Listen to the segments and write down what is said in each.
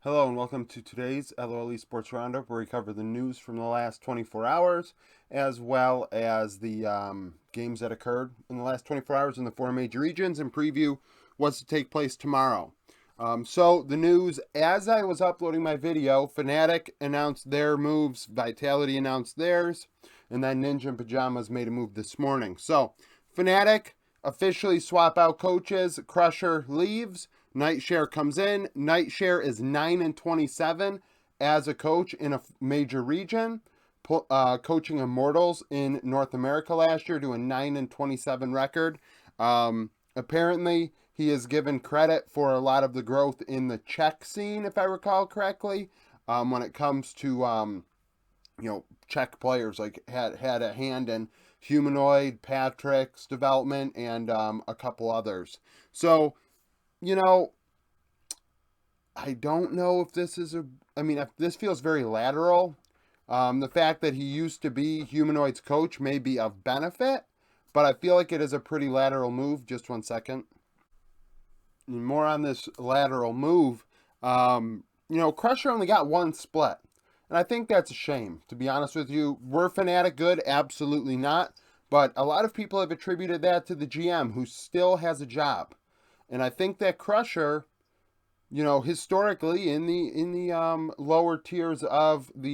Hello and welcome to today's LOL Esports Roundup, where we cover the news from the last 24 hours, as well as the games that occurred in the last 24 hours in the four major regions, and preview what's to take place tomorrow. So the news, as I was uploading my video, Fnatic announced their moves, Vitality announced theirs, and then Ninja and Pajamas made a move this morning. So Fnatic officially swap out coaches, Crusher leaves, Nightshare comes in. Nightshare is 9-27 as a coach in a major region, coaching Immortals in North America last year, doing 9-27 record. Apparently, he is given credit for a lot of the growth in the Czech scene, if I recall correctly, when it comes to Czech players, like had a hand in Humanoid, Patrick's development, and a couple others. So, I don't know if this is if this feels very lateral. The fact that he used to be Humanoid's coach may be of benefit, but I feel like it is a pretty lateral move. Just one second. More on this lateral move. Crusher only got one split. And I think that's a shame, to be honest with you. Were Fnatic good? Absolutely not. But a lot of people have attributed that to the GM, who still has a job. And I think that Crusher, historically in the lower tiers of the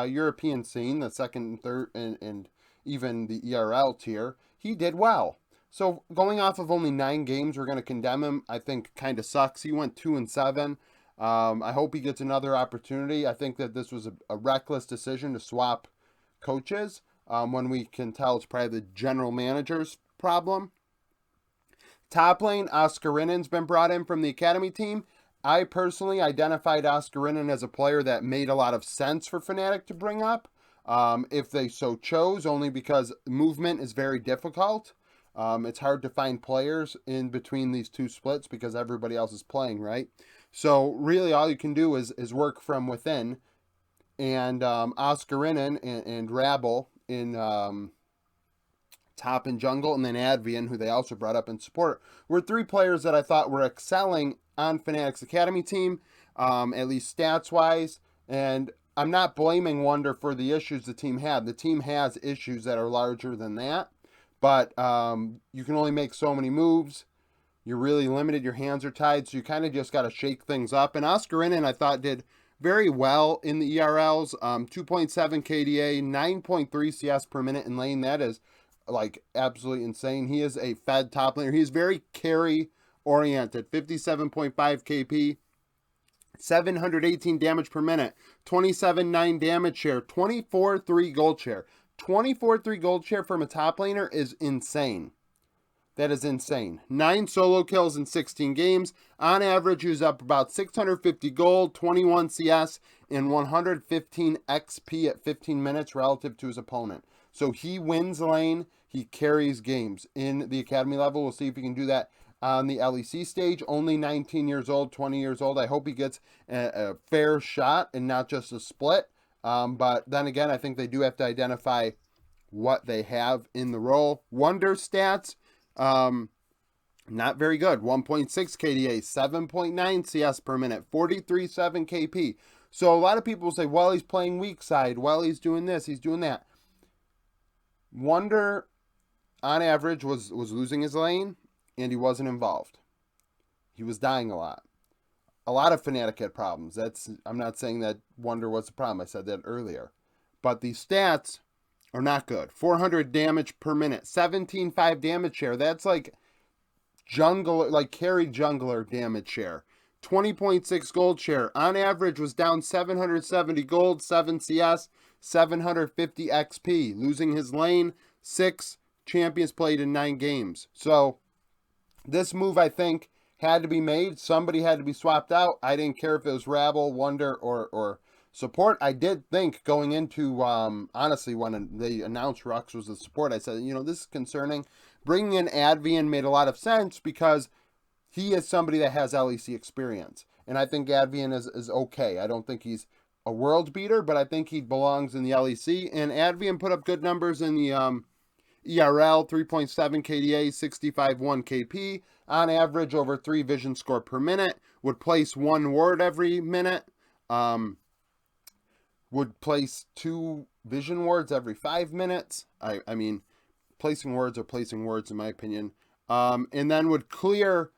European scene, the second and third, and even the ERL tier, he did well. So going off of only 9 games, we're going to condemn him. I think kind of sucks. He went 2-7. I hope he gets another opportunity. I think that this was a reckless decision to swap coaches when we can tell it's probably the general manager's problem. Top lane, Oscarinen's been brought in from the academy team. I personally identified Oscarinen as a player that made a lot of sense for Fnatic to bring up, if they so chose, only because movement is very difficult. It's hard to find players in between these two splits because everybody else is playing, right? So really all you can do is work from within. And Oscarinen and Rabble in top and jungle, and then Advian, who they also brought up in support, were 3 players that I thought were excelling on Fnatic's academy team, at least stats-wise. And I'm not blaming Wonder for the issues the team had. The team has issues that are larger than that. But you can only make so many moves. You're really limited. Your hands are tied. So you kind of just got to shake things up. And Oscarinen, I thought, did very well in the ERLs. 2.7 KDA, 9.3 CS per minute in lane. That is absolutely insane. He is a fed top laner. He's very carry oriented. 57.5 KP, 718 damage per minute, 27.9 damage share, 24.3 gold share. 24.3 gold share from a top laner is insane. That is insane. 9 solo kills in 16 games. On average, he's up about 650 gold, 21 CS, and 115 XP at 15 minutes relative to his opponent. So he wins lane. He carries games in the academy level. We'll see if he can do that on the LEC stage. Only 19 years old, 20 years old. I hope he gets a fair shot and not just a split. But then again, I think they do have to identify what they have in the role. Wonder stats, not very good. 1.6 KDA, 7.9 CS per minute, 43.7 KP. So a lot of people say, well, he's playing weak side. Well, he's doing this, he's doing that. Wonder, on average, was losing his lane, and he wasn't involved. He was dying a lot. A lot of Fnatic had problems. I'm not saying that Wonder was the problem. I said that earlier. But the stats are not good. 400 damage per minute. 17.5 damage share. That's like carry jungler damage share. 20.6 gold share. On average was down 770 gold, 7 CS, 750 XP. Losing his lane, 6 champions played in 9 games. So this move, I think, had to be made. Somebody had to be swapped out. I didn't care if it was Rabble, Wonder, or support. I did think going into, honestly, when they announced Rux was the support, I said, this is concerning. Bringing in Advian made a lot of sense because he is somebody that has LEC experience. And I think Advian is okay. I don't think he's a world beater, but I think he belongs in the LEC. And Advian put up good numbers in the ERL, 3.7 KDA, 65.1 KP. On average, over 3 vision score per minute. Would place 1 ward every minute. Would place 2 vision wards every 5 minutes. I mean, placing wards are placing wards in my opinion. And then would clear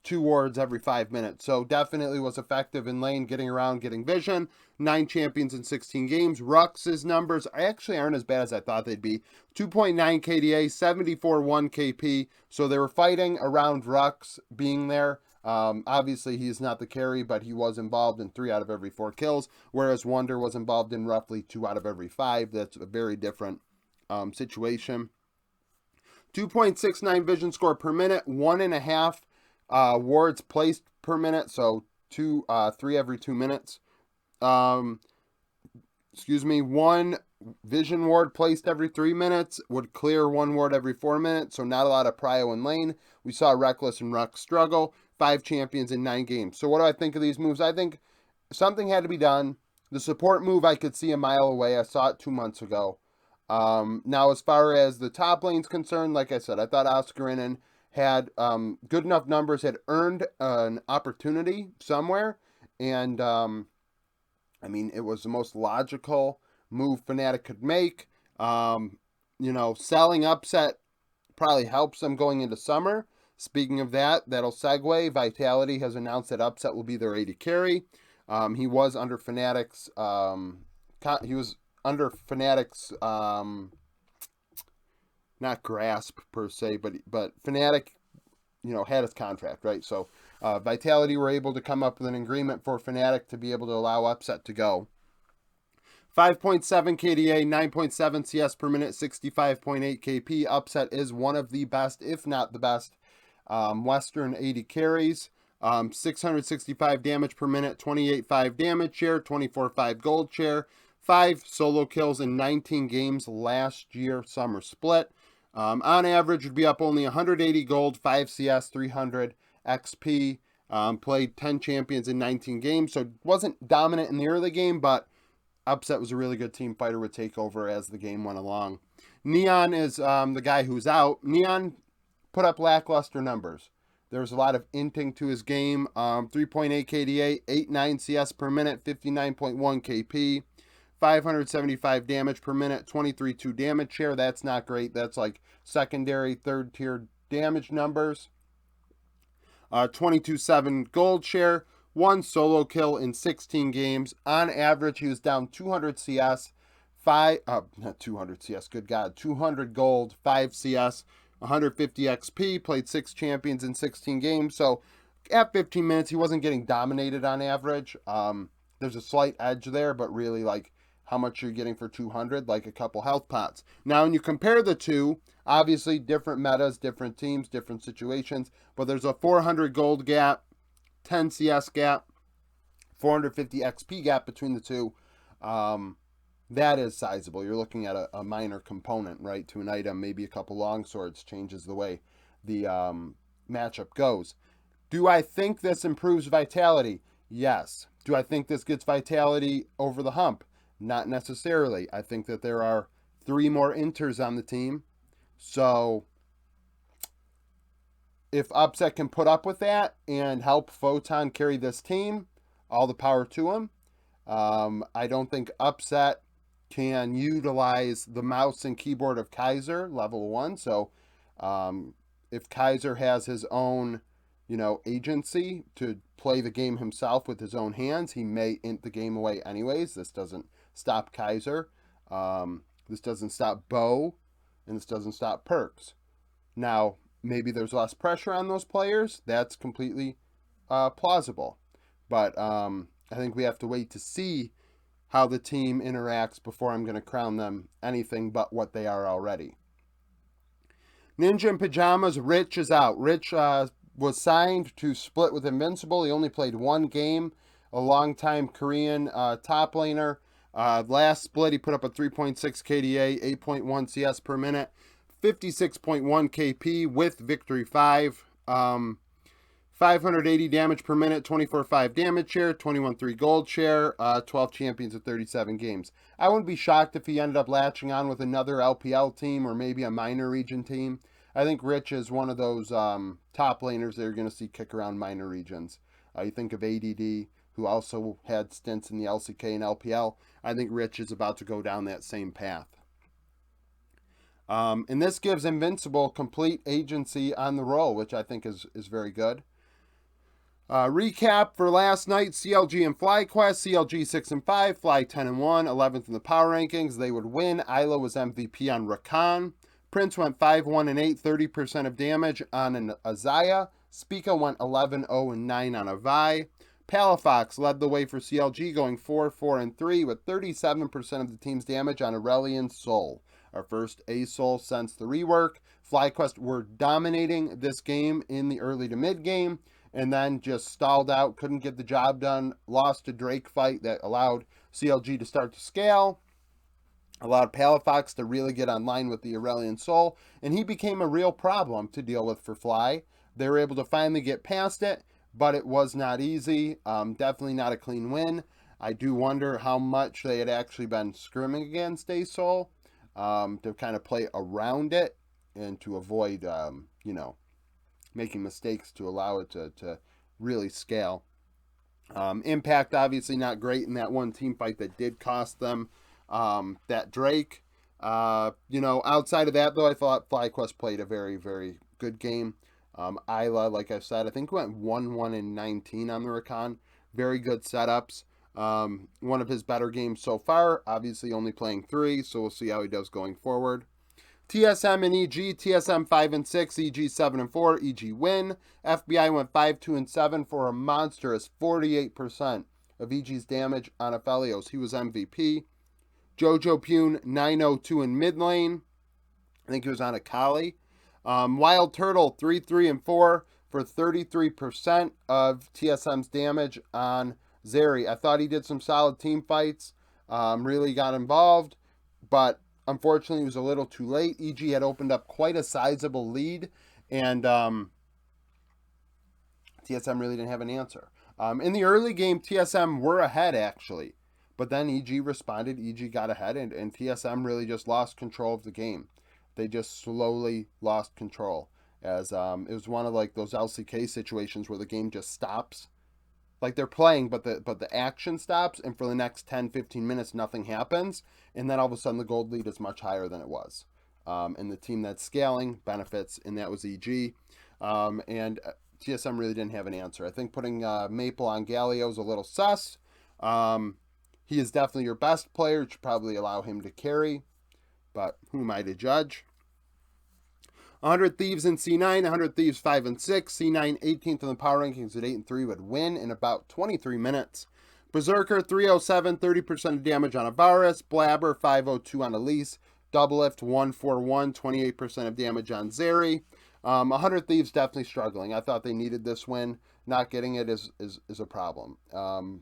2 wards every 5 minutes. So definitely was effective in lane, getting around, getting vision. 9 champions in 16 games. Rux's numbers actually aren't as bad as I thought they'd be. 2.9 KDA, 74 1 KP. So they were fighting around Rux being there. Obviously, he's not the carry, but he was involved in 3 out of every 4 kills, whereas Wonder was involved in roughly 2 out of every 5. That's a very different situation. 2.69 vision score per minute, 1.5 wards placed per minute, so 3 every 2 minutes. 1 vision ward placed every 3 minutes, would clear 1 ward every 4 minutes, so not a lot of prio in lane. We saw Reckless and Rux struggle. 5 champions in 9 games. So what do I think of these moves? I think something had to be done. The support move I could see a mile away. I saw it 2 months ago. Now, as far as the top lane's concerned, like I said, I thought Oscarinen had good enough numbers, had earned an opportunity somewhere. And, I mean, it was the most logical move Fnatic could make. Selling Upset probably helps them going into summer. Speaking of that, that'll segue. Vitality has announced that Upset will be their AD carry. He was under Fnatic's. Not grasp per se, but Fnatic, had his contract, right? So Vitality were able to come up with an agreement for Fnatic to be able to allow Upset to go. 5.7 KDA, 9.7 CS per minute, 65.8 KP. Upset is one of the best, if not the best, Western AD carries. 665 damage per minute, 28.5 damage share, 24.5 gold share, 5 solo kills in 19 games last year, summer split. On average, would be up only 180 gold, 5 CS, 300 XP. Played 10 champions in 19 games, so wasn't dominant in the early game, but Upset was a really good team fighter, would take over as the game went along. Neon is the guy who's out. Neon put up lackluster numbers. There's a lot of inting to his game. 3.8 KDA, 8.9 CS per minute, 59.1 KP, 575 damage per minute, 23.2 damage share. That's not great. That's like secondary, third tier damage numbers. 22.7 gold share. 1 solo kill in 16 games. On average, he was down 200 CS, not 200 CS, good God, 200 gold, 5 CS, 150 XP, played 6 champions in 16 games. So at 15 minutes, he wasn't getting dominated on average. There's a slight edge there, but really like how much you're getting for 200, like a couple health pots. Now, when you compare the two, obviously different metas, different teams, different situations, but there's a 400 gold gap, 10 CS gap, 450 XP gap between the two. That is sizable. You're looking at a minor component, right, to an item. Maybe a couple longswords changes the way the matchup goes. Do I think this improves Vitality? Yes. Do I think this gets Vitality over the hump? Not necessarily. I think that there are 3 more inters on the team. So if Upset can put up with that and help Photon carry this team, all the power to him. I don't think Upset can utilize the mouse and keyboard of Kaiser, level 1. So if Kaiser has his own, agency to play the game himself with his own hands, he may int the game away anyways. This doesn't stop Kaiser. This doesn't stop Bo. And this doesn't stop Perks. Now, maybe there's less pressure on those players. That's completely plausible. But I think we have to wait to see how the team interacts before I'm going to crown them anything but what they are already. Ninja in Pajamas, Rich is out. Rich was signed to split with Invincible. He only played 1 game. A long-time Korean top laner. Last split, he put up a 3.6 KDA, 8.1 CS per minute, 56.1 KP with Victory 5. 580 damage per minute, 24.5 damage share, 21.3 gold share, 12 champions in 37 games. I wouldn't be shocked if he ended up latching on with another LPL team or maybe a minor region team. I think Rich is one of those top laners that you're going to see kick around minor regions. You think of ADD, who also had stints in the LCK and LPL. I think Rich is about to go down that same path. And this gives Invincible complete agency on the roll, which I think is very good. Recap for last night: CLG and FlyQuest. CLG 6-5, Fly 10-1, 11th in the power rankings. They would win. Isla was MVP on Rakan. Prince went 5-1-8, 30% of damage on an Azaya. Spica went 11-0-9 on a Vi. Palafox led the way for CLG, going 4-4-3 with 37% of the team's damage on Aurelion Sol, our first A-Sol since the rework. FlyQuest were dominating this game in the early to mid game, and then just stalled out, couldn't get the job done, lost to Drake fight that allowed CLG to start to scale, allowed Palafox to really get online with the Aurelion Sol, and he became a real problem to deal with for Fly. They were able to finally get past it, but it was not easy. Definitely not a clean win. I do wonder how much they had actually been scrimming against A-Sol to kind of play around it and to avoid, making mistakes to allow it to really scale. Impact obviously not great in that one team fight that did cost them that Drake. Outside of that though, I thought FlyQuest played a very, very good game. Isla, like I said, I think went 1-1-19 on the Rakan. Very good setups. One of his better games so far. Obviously only playing 3, so we'll see how he does going forward. TSM and EG, TSM 5-6, EG 7-4, EG win. FBI went 5-2-7 for a monstrous 48% of EG's damage on Aphelios. He was MVP. Jojo Pune 9-0-2 in mid lane. I think he was on Akali. Wild Turtle 3-3-4 for 33% of TSM's damage on Zeri. I thought he did some solid team fights, really got involved, but unfortunately, it was a little too late. EG had opened up quite a sizable lead, and TSM really didn't have an answer. In the early game, TSM were ahead, actually, but then EG responded. EG got ahead, and TSM really just lost control of the game. They just slowly lost control, as it was one of like those LCK situations where the game just stops. Like they're playing, but the action stops, and for the next 10-15 minutes, nothing happens. And then all of a sudden, the gold lead is much higher than it was. And the team that's scaling benefits, and that was EG. And TSM really didn't have an answer. I think putting Maple on Galio is a little sus. He is definitely your best player. You should probably allow him to carry. But who am I to judge? 100 Thieves in C9, 100 Thieves 5-6, C9 18th in the power rankings at 8-3 would win in about 23 minutes. Berserker 307, 30% of damage on Avaris, Blabber 502 on Elise, Doublelift 141, 28% of damage on Zeri. 100 Thieves definitely struggling. I thought they needed this win. Not getting it is a problem. It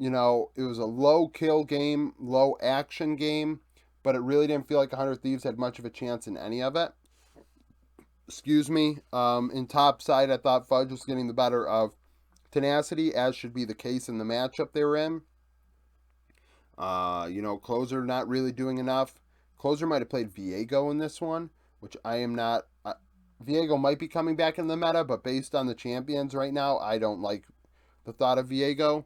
was a low kill game, low action game, but it really didn't feel like 100 Thieves had much of a chance in any of it. Excuse me. In top side, I thought Fudge was getting the better of Tenacity, as should be the case in the matchup they were in. Closer not really doing enough. Closer might have played Viego in this one, which I am not. Viego might be coming back in the meta, but based on the champions right now, I don't like the thought of Viego.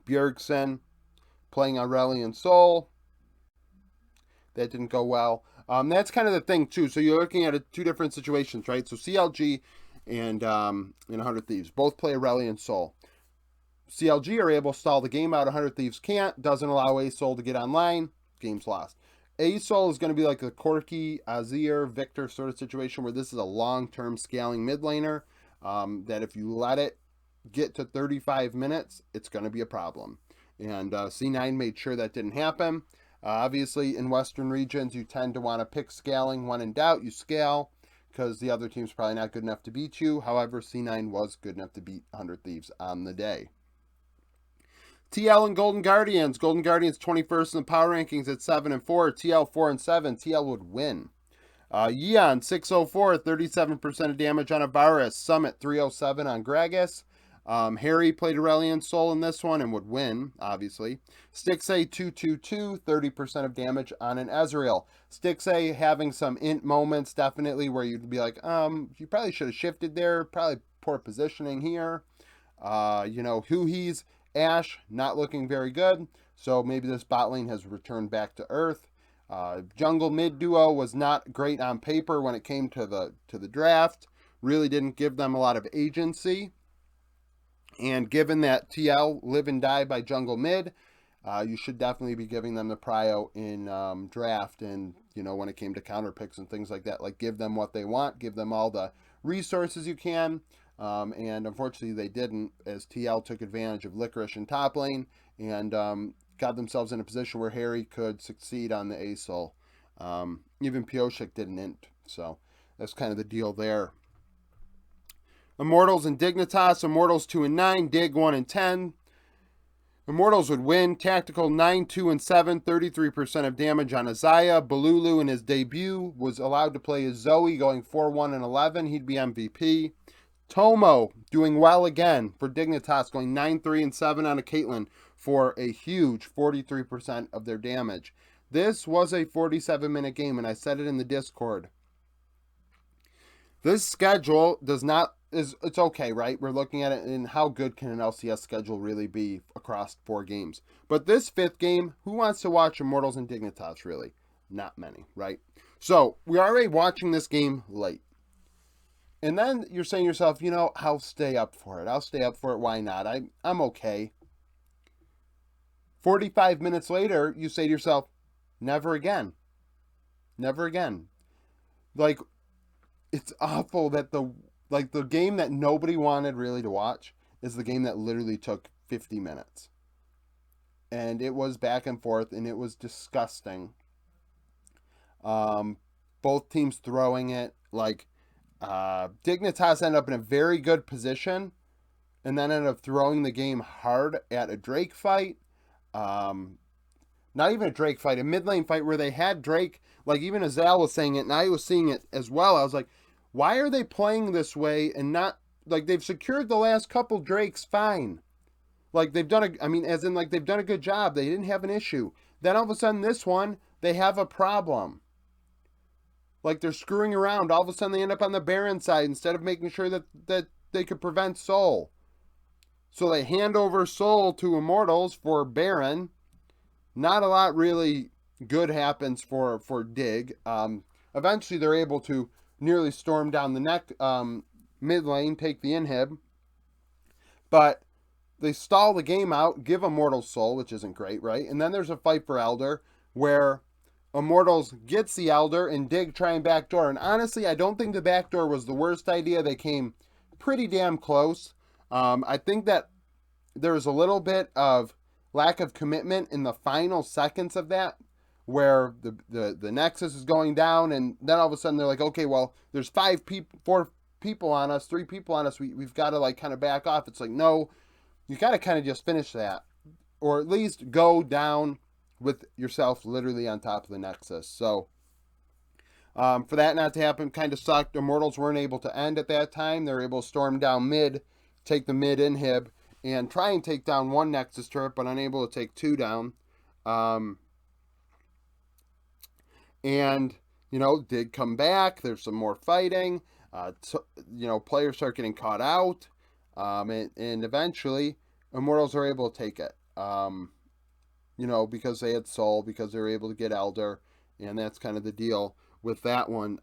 Bjergsen playing Aurelion Sol. That didn't go well. That's kind of the thing, too. So you're looking at two different situations, right? So CLG and 100 Thieves both play Aurelion Sol. CLG are able to stall the game out. 100 Thieves can't. Doesn't allow A-Sol to get online. Game's lost. A-Sol is going to be like a Corki, Azir, Victor sort of situation where this is a long-term scaling mid laner that if you let it get to 35 minutes, it's going to be a problem. And C9 made sure that didn't happen. Obviously, in Western regions, you tend to want to pick scaling. When in doubt, you scale because the other team's probably not good enough to beat you. However, C9 was good enough to beat 100 Thieves on the day. TL and Golden Guardians. Golden Guardians 21st in the power rankings at 7-4. TL 4-7. TL would win. Yeon 604, 37% of damage on Avaris. Summit 307 on Gragas. Harry played Aurelion Sol in this one and would win, obviously. Stixay 222, 30% of damage on an Ezreal. Stixay having some int moments, definitely, where you'd be like, you probably should have shifted there. Probably poor positioning here. Huhi's Ashe not looking very good, so maybe this bot lane has returned back to earth. Jungle mid duo was not great on paper when it came to the draft. Really didn't give them a lot of agency. And given that TL live and die by jungle mid, you should definitely be giving them the prio in draft. And when it came to counter picks and things like that, like give them what they want, give them all the resources you can. And unfortunately, they didn't, as TL took advantage of Licorice in top lane and got themselves in a position where Harry could succeed on the ASOL. Even Pioshik didn't, so that's kind of the deal there. Immortals and Dignitas. Immortals 2 and 9, Dig 1 and 10. Immortals would win. Tactical 9, 2 and 7, 33% of damage on Azaya. Balulu in his debut was allowed to play as Zoe, going 4, 1 and 11. He'd be MVP. Tomo doing well again for Dignitas, going 9, 3 and 7 on a Caitlyn for a huge 43% of their damage. This was a 47-minute game, and I said it in the Discord. This schedule it's okay, right? We're looking at it and how good can an LCS schedule really be across 4 games. But this 5th game, who wants to watch Immortals and Dignitas, really? Not many, right? So, we're already watching this game late. And then you're saying to yourself, I'll stay up for it. Why not? I'm okay. 45 minutes later, you say to yourself, never again. Never again. Like, it's awful that the game that nobody wanted really to watch is the game that literally took 50 minutes. And it was back and forth, and it was disgusting. Both teams throwing it. Dignitas ended up in a very good position, and then ended up throwing the game hard at a Drake fight. Not even a Drake fight, a mid lane fight where they had Drake. Even Azal was saying it, and I was seeing it as well. I was like, why are they playing this way and not, they've secured the last couple Drakes fine. They've done they've done a good job. They didn't have an issue. Then all of a sudden this one, they have a problem. They're screwing around. All of a sudden they end up on the Baron side instead of making sure that they could prevent Soul. So they hand over Soul to Immortals for Baron. Not a lot really good happens for Dig. Eventually they're able to nearly storm down the mid lane, take the inhib. But they stall the game out, give Immortals Soul, which isn't great, right? And then there's a fight for Elder where Immortals gets the Elder and Dig try and backdoor. And honestly, I don't think the backdoor was the worst idea. They came pretty damn close. I think that there was a little bit of lack of commitment in the final seconds of that, where the Nexus is going down, and then all of a sudden they're like, okay, well, there's 4 people on us, 3 people on us, we've got to kind of back off. It's like, no, you got to kind of just finish that, or at least go down with yourself literally on top of the Nexus. So for that not to happen kind of sucked. Immortals weren't able to end at that time. They were able to storm down mid, take the mid inhib, and try and take down 1 Nexus turret, but unable to take 2 down. And, did come back. There's some more fighting. Players start getting caught out. And eventually, Immortals are able to take it. Because they had Soul, because they were able to get Elder. And that's kind of the deal with that one.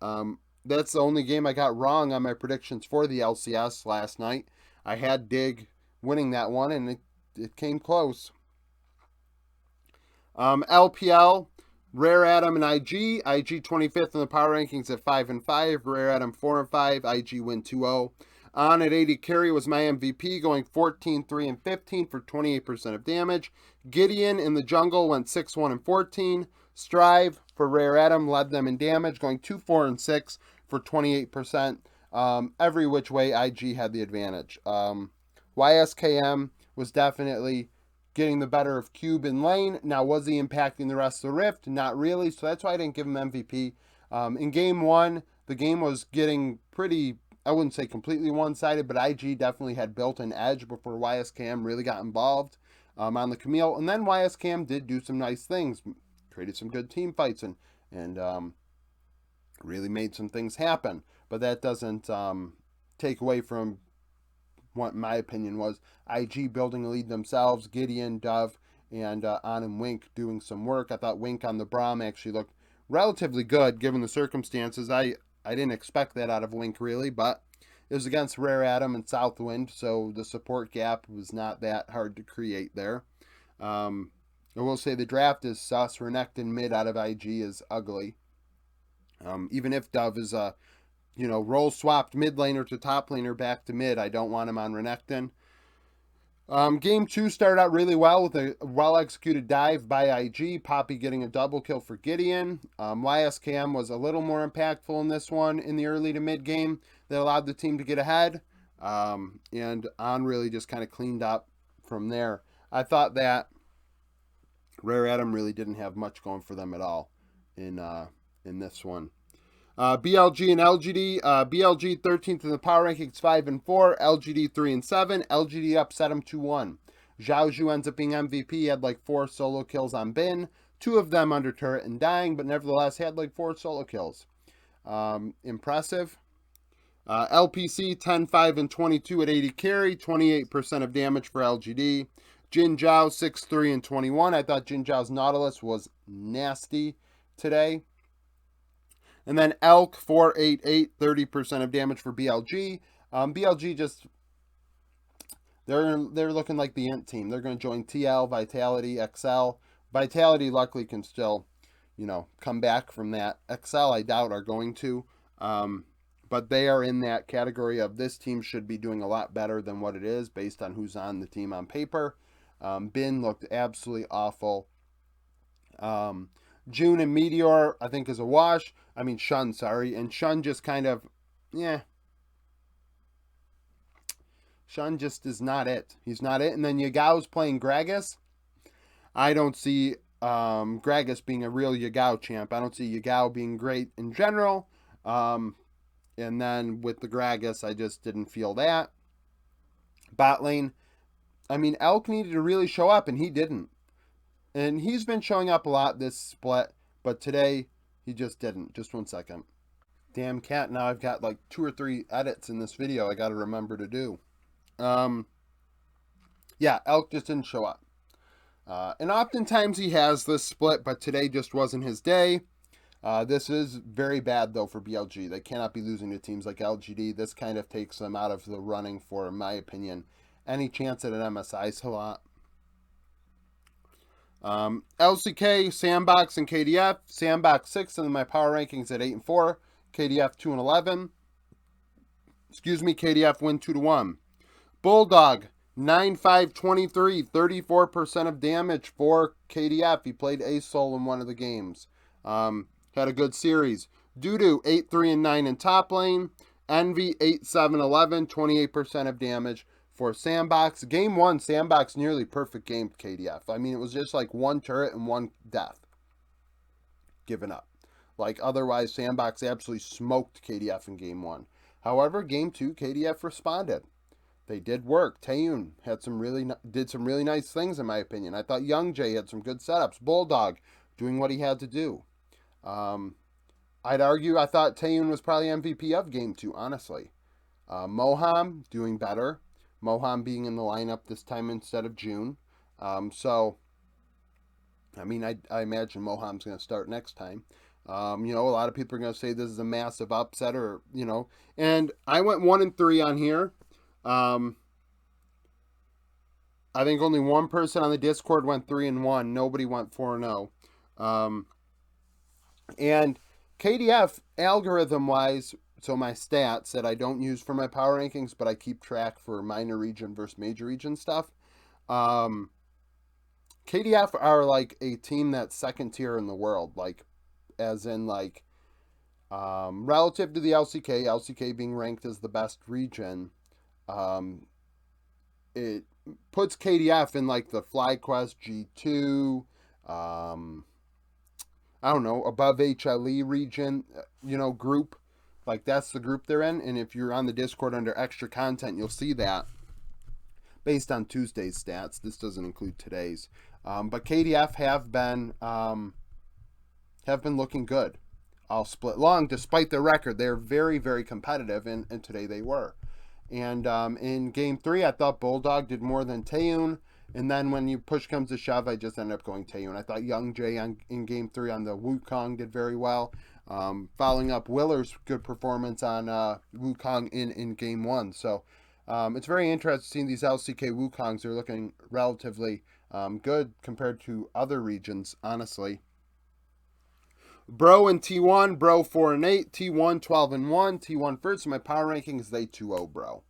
That's the only game I got wrong on my predictions for the LCS last night. I had Dig winning that one, and it came close. LPL, Rare Atom and IG. IG 25th in the power rankings at 5 and 5. Rare Atom 4 and 5. IG win 2-0. On at 80 carry was my MVP, going 14, 3 and 15 for 28% of damage. Gideon in the jungle went 6, 1 and 14. Strive for Rare Atom led them in damage, going 2, 4 and 6 for 28%. Every which way, IG had the advantage. YSKM was definitely getting the better of Cube in lane. Now, was he impacting the rest of the Rift? Not really, so that's why I didn't give him MVP. In Game 1, the game was getting pretty, I wouldn't say completely one-sided, but IG definitely had built an edge before YSKM really got involved on the Camille. And then YSKM did do some nice things, created some good team fights, and really made some things happen. But that doesn't take away from what my opinion was. IG building a lead themselves, Gideon, Dove, and On and Wink doing some work. I thought Wink on the Braum actually looked relatively good given the circumstances. I didn't expect that out of Wink really, but it was against Rare Atom and Southwind, so the support gap was not that hard to create there. I will say the draft is sus. Renekton mid out of IG is ugly. Even if Dove is a, role swapped mid laner to top laner back to mid, I don't want him on Renekton. Game 2 started out really well with a well-executed dive by IG, Poppy getting a double kill for Gideon. YSKM was a little more impactful in this one in the early to mid game that allowed the team to get ahead. And On really just kind of cleaned up from there. I thought that Rare Atom really didn't have much going for them at all in this one. BLG and LGD. BLG 13th in the power rankings, 5 and 4. LGD 3 and 7. LGD upset him 2-1. Zhao Zhu ends up being MVP. He had like 4 solo kills on Bin, 2 of them under turret and dying, but nevertheless had like 4 solo kills. Impressive. LPC 10, 5 and 22 at 80 carry, 28% of damage for LGD. Jin Zhao 6, 3 and 21. I thought Jin Zhao's Nautilus was nasty today. And then Elk 488, 30% of damage for BLG. BLG just they're looking like the Int team. They're going to join TL, Vitality, XL. Vitality luckily can still, come back from that. XL I doubt are going to. But they are in that category of this team should be doing a lot better than what it is based on who's on the team on paper. Bin looked absolutely awful. June and Meteor, I think, is a wash. I mean, Shun, sorry. And Shun just kind of, Shun just is not it. He's not it. And then Yagao's playing Gragas. I don't see Gragas being a real Yagao champ. I don't see Yagao being great in general. And then with the Gragas, I just didn't feel that. Bot lane, I mean, Elk needed to really show up, and he didn't. And he's been showing up a lot this split, but today he just didn't. Just 1 second. Damn cat, now I've got like 2 or 3 edits in this video I got to remember to do. Yeah, Elk just didn't show up. And oftentimes he has this split, but today just wasn't his day. This is very bad, though, for BLG. They cannot be losing to teams like LGD. This kind of takes them out of the running for, in my opinion, any chance at an MSI slot. LCK, Sandbox, and KDF. Sandbox 6th in my power rankings at 8 and 4. KDF 2 and 11. KDF win 2-1. Bulldog 9-5-23, 34% of damage for KDF. He played Ace Soul in one of the games. Had a good series. Doodoo 8-3 and 9 in top lane. Envy 8-7-11, 28% of damage for Sandbox. Game 1, Sandbox nearly perfect game KDF. I mean, it was just like 1 turret and 1 death given up. Like, otherwise, Sandbox absolutely smoked KDF in Game 1. However, Game 2, KDF responded. They did work. Taeyun did some really nice things, in my opinion. I thought Young Jay had some good setups. Bulldog doing what he had to do. I'd argue I thought Taeyun was probably MVP of Game 2, honestly. Moham doing better. Moham being in the lineup this time instead of June. So, I mean, I imagine Moham's going to start next time. A lot of people are going to say this is a massive upset and I went 1 and 3 on here. I think only one person on the Discord went 3 and 1. Nobody went 4 and 0. And KDF, algorithm-wise, so my stats that I don't use for my power rankings, but I keep track for minor region versus major region stuff. KDF are like a team that's second tier in the world, like, as in, like, relative to the LCK being ranked as the best region, it puts KDF in, like, the FlyQuest G2, I don't know, above HLE region, group. Like, that's the group they're in. And if you're on the Discord under extra content, you'll see that based on Tuesday's stats. This doesn't include today's. But KDF have been looking good all split long. Despite their record, they're very, very competitive, and today they were. And in game 3, I thought Bulldog did more than Taeyoon. And then when you push comes to shove, I just ended up going Taeyoon. I thought Young Jay in game 3 on the Wukong did very well. Following up Willer's good performance on Wukong in game 1. So it's very interesting seeing these LCK Wukongs. They're looking relatively good compared to other regions, honestly. Bro and T1, Bro 4-8, T1 12-1, T1 first. My power rankings, they 2-0, Bro.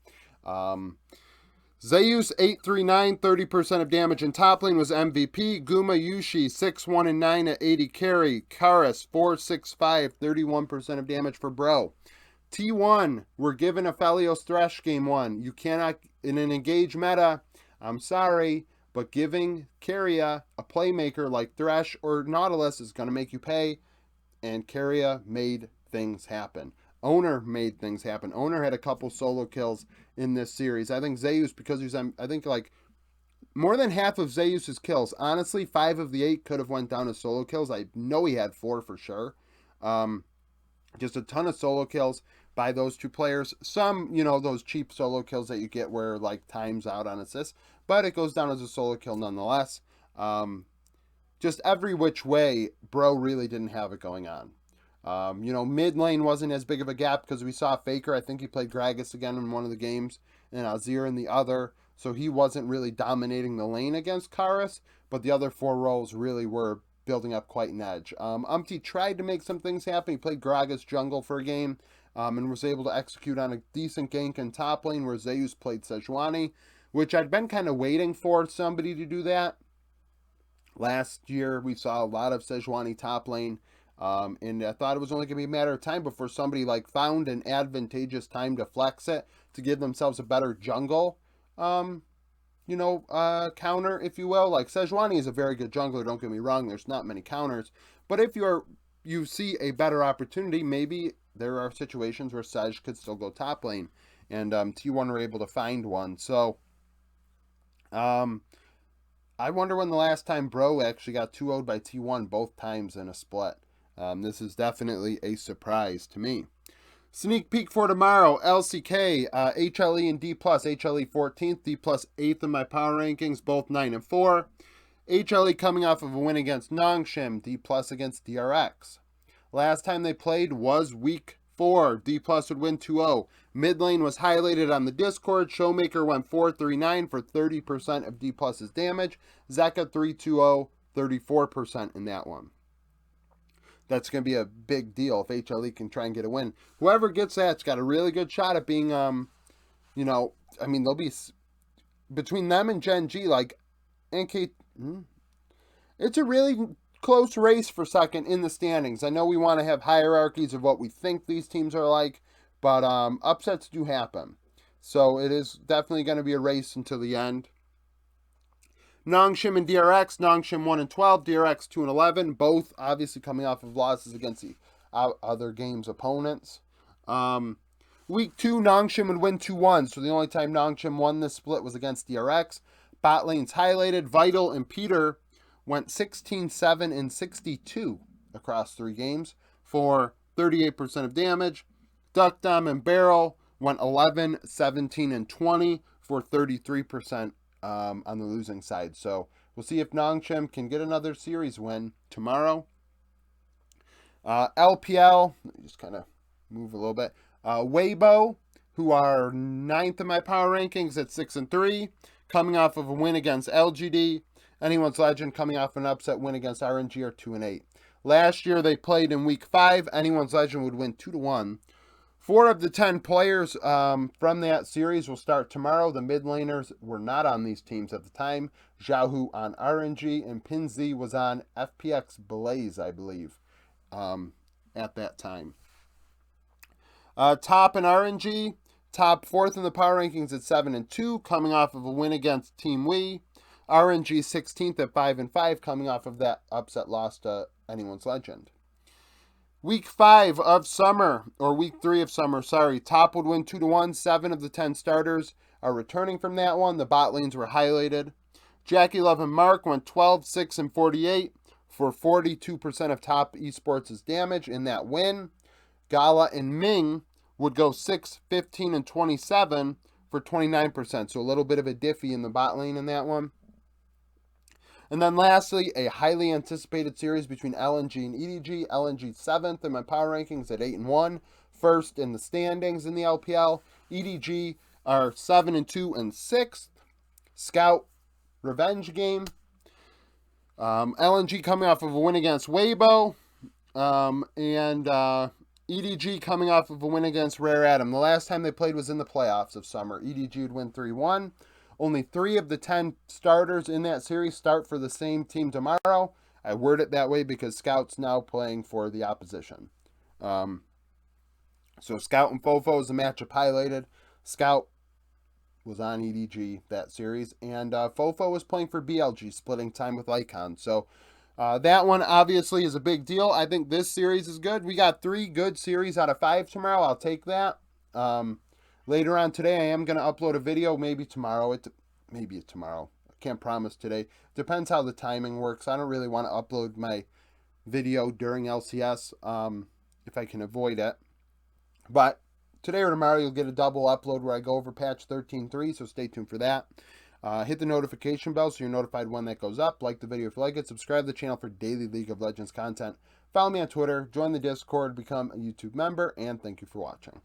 Zeus 839, 30% of damage in top lane was MVP. Guma Yushi 6-1-9 at 80 carry. Karis 465, 31% of damage for Bro. T1, we're given a Phelios Thresh game 1. You cannot, in an engage meta, I'm sorry, but giving Keria a playmaker like Thresh or Nautilus is going to make you pay. And Keria made things happen. Owner made things happen. Owner had a couple solo kills in this series. I think Zeus, because he's, I think like more than half of Zeus's kills, honestly, 5 of the 8 could have went down as solo kills. I know he had 4 for sure. Just a ton of solo kills by those two players. Some, those cheap solo kills that you get where like time's out on assists, but it goes down as a solo kill nonetheless. Just every which way, Bro really didn't have it going on. Mid lane wasn't as big of a gap because we saw Faker. I think he played Gragas again in one of the games and Azir in the other. So he wasn't really dominating the lane against Karis, but the other 4 roles really were building up quite an edge. Umpty tried to make some things happen. He played Gragas jungle for a game and was able to execute on a decent gank in top lane where Zeus played Sejuani, which I'd been kind of waiting for somebody to do that. Last year, we saw a lot of Sejuani top lane, and I thought it was only going to be a matter of time before somebody found an advantageous time to flex it to give themselves a better jungle, counter, if you will. Like, Sejuani is a very good jungler, don't get me wrong, there's not many counters, but if you see a better opportunity, maybe there are situations where Sej could still go top lane, and T1 were able to find one, so, I wonder when the last time Bro actually got 2-0'd by T1 both times in a split. This is definitely a surprise to me. Sneak peek for tomorrow, LCK, HLE and D+, HLE 14th, D+ 8th in my power rankings, both 9-4. HLE coming off of a win against Nongshim, D+ against DRX. Last time they played was week 4, D+ would win 2-0. Mid lane was highlighted on the Discord. Showmaker went 4-3-9 for 30% of D+'s damage. Zeka 3-2-0, 34% in that one. That's going to be a big deal if HLE can try and get a win. Whoever gets that's got a really good shot at being, they'll be, between them and Gen G, it's a really close race for second in the standings. I know we want to have hierarchies of what we think these teams are like, but upsets do happen. So it is definitely going to be a race until the end. Nongshim and DRX. Nongshim 1-12, DRX 2-11. Both obviously coming off of losses against the other game's opponents. Week 2, Nongshim would win 2-1. So the only time Nongshim won this split was against DRX. Bot lanes highlighted. Vital and Peter went 16-7 and 62 across 3 games for 38% of damage. Duck Dom and Barrel went 11, 17, and 20 for 33% on the losing side. So we'll see if Nongshim can get another series win tomorrow. LPL, let me just kind of move a little bit. Weibo, who are 9th in my power rankings at 6-3, coming off of a win against LGD. Anyone's Legend coming off an upset win against RNG are 2-8. Last year they played in week 5. Anyone's Legend would win 2-1. 4 of the 10 players from that series will start tomorrow. The mid laners were not on these teams at the time. Xiaohu on RNG and Pinzi was on FPX Blaze, I believe, at that time. Top in RNG, top 4th in the power rankings at 7-2, coming off of a win against Team Wii. RNG 16th at 5-5, coming off of that upset loss to Anyone's Legend. Week 5 of summer, or week 3 of summer, sorry. Top would win 2-1. 7 of the 10 starters are returning from that one. The bot lanes were highlighted. Jackie Love and Mark went 12, 6, and 48 for 42% of top esports' damage in that win. Gala and Ming would go 6, 15, and 27 for 29%. So a little bit of a diffy in the bot lane in that one. And then lastly, a highly anticipated series between LNG and EDG. LNG 7th in my power rankings at 8-1. First in the standings in the LPL. EDG are 7-2 and 6th. Scout revenge game. LNG coming off of a win against Weibo. And EDG coming off of a win against Rare Atom. The last time they played was in the playoffs of summer. EDG would win 3-1. Only 3 of the 10 starters in that series start for the same team tomorrow. I word it that way because Scout's now playing for the opposition. So Scout and Fofo is a matchup highlighted. Scout was on EDG that series, and Fofo was playing for BLG, splitting time with Icon. So that one obviously is a big deal. I think this series is good. We got 3 good series out of 5 tomorrow. I'll take that. Later on today, I am going to upload a video, maybe tomorrow. Maybe tomorrow. I can't promise today. Depends how the timing works. I don't really want to upload my video during LCS if I can avoid it. But today or tomorrow, you'll get a double upload where I go over patch 13.3, so stay tuned for that. Hit the notification bell so you're notified when that goes up. Like the video if you like it. Subscribe to the channel for daily League of Legends content. Follow me on Twitter. Join the Discord. Become a YouTube member. And thank you for watching.